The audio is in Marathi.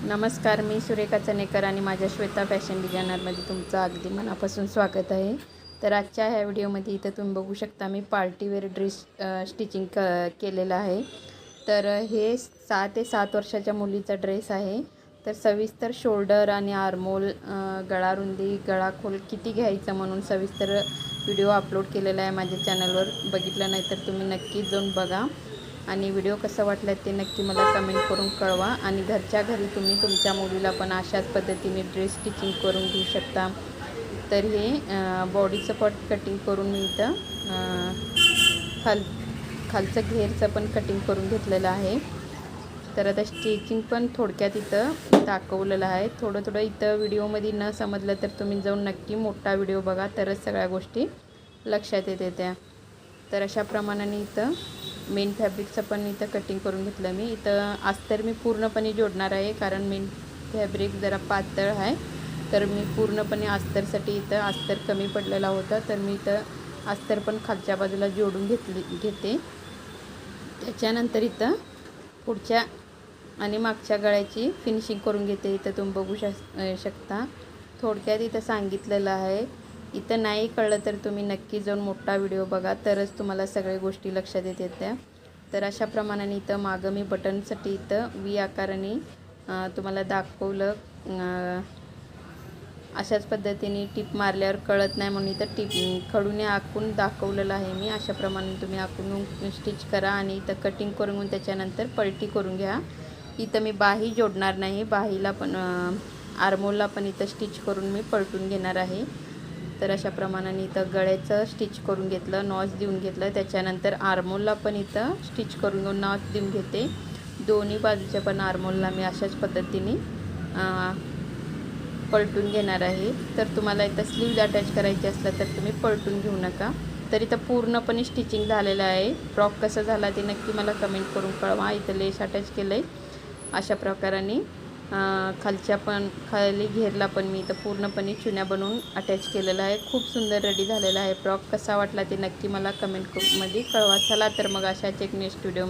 नमस्कार, मी सुरेखा चनेकर आणि माझ्या श्वेता फॅशन डिझायनरमध्ये तुमचं अगदी मनापासून स्वागत आहे. तर आजच्या ह्या व्हिडिओमध्ये इथं तुम्ही बघू शकता मी पार्टीवेअर ड्रेस स्टिचिंग केलेलं आहे. तर हे 6 ते 7 वर्षाच्या मुलीचा ड्रेस आहे. तर सविस्तर शोल्डर आणि आर्मोल, गळा रुंदी, गळा खोल किती घ्यायचं म्हणून सविस्तर व्हिडिओ अपलोड केलेला आहे माझ्या चॅनलवर. बघितलं नाही तर तुम्ही नक्कीच जाऊन बघा आणि व्हिडिओ कसं वाटलं ते नक्की मला कमेंट करून कळवा. आणि घरच्या घरी तुम्ही तुमच्या मुलीला पण अशाच पद्धतीने ड्रेस स्टिचिंग करून घेऊ शकता. तर हे बॉडीचं पट कटिंग करून मी इथं खालचं घेरचं पण कटिंग करून घेतलेलं आहे. तर आता स्टिचिंग पण थोडक्यात इथं दाखवलेलं आहे. थोडं इथं व्हिडिओमध्ये न समजलं तर तुम्ही जाऊन नक्की मोठा व्हिडिओ बघा, तरच सगळ्या गोष्टी लक्षात येते त्या. तर अशा प्रमाणाने इथं मेन फॅब्रिकचं पण इथं कटिंग करून घेतलं मी. इथं अस्तर मी पूर्णपणे जोडणार आहे, कारण मेन फॅब्रिक जरा पातळ आहे. तर मी पूर्णपणे अस्तरसाठी इथं अस्तर कमी पडलेला होता, तर मी इथं अस्तर पण खालच्या बाजूला जोडून घेते. त्याच्यानंतर इथं पुढच्या आणि मागच्या गळ्याची फिनिशिंग करून घेते. इथं तुम्ही बघू शकता. थोडक्यात इथं सांगितलेलं आहे. इथं नाही कळलं तर तुम्ही नक्की जाऊन मोठा व्हिडिओ बघा, तरच तुम्हाला सगळ्या गोष्टी लक्षात येतात त्या. तर अशा प्रमाणाने इथं मागं मी बटनसाठी इथं व्ही आकाराने तुम्हाला दाखवलं. अशाच पद्धतीने टिप मारल्यावर कळत नाही म्हणून इथं खडूने आखून दाखवलेलं आहे मी. अशा प्रमाणे तुम्ही आखून स्टिच करा आणि इथं कटिंग करून घेऊन त्याच्यानंतर पलटी करून घ्या. इथं मी बाही जोडणार नाही, बाहीला पण आर्मोलला पण इथं स्टिच करून मी पलटून घेणार आहे. तर अशा प्रमाणाने इथं गळ्याचं स्टिच करून घेतलं, नॉच देऊन घेतलं. त्याच्यानंतर आर्मोलला पण इथं स्टिच करून घेऊन नॉच देऊन घेते. दोन्ही बाजूच्या पण आर्मोलला मी अशाच पद्धतीने पलटून घेणार आहे. तर तुम्हाला इथं स्लीव्ज अटॅच करायची असलं तर तुम्ही पलटून घेऊ नका. तर इथं पूर्णपणे स्टिचिंग झालेलं आहे. फ्रॉक कसं झाला ते नक्की मला कमेंट करून कळवा. इथं लेस अटॅच केलं आहे अशा प्रकाराने. खाली घेरला पण मी इथं पूर्णपणे चुन्या बनवून अटॅच केलेला आहे. खूप सुंदर रेडी झालेला आहे. फ्रॉक कसा वाटला ते नक्की मला कमेंटमध्ये कळवा. चला तर मग अशाच एक नेक्स्ट व्हिडिओ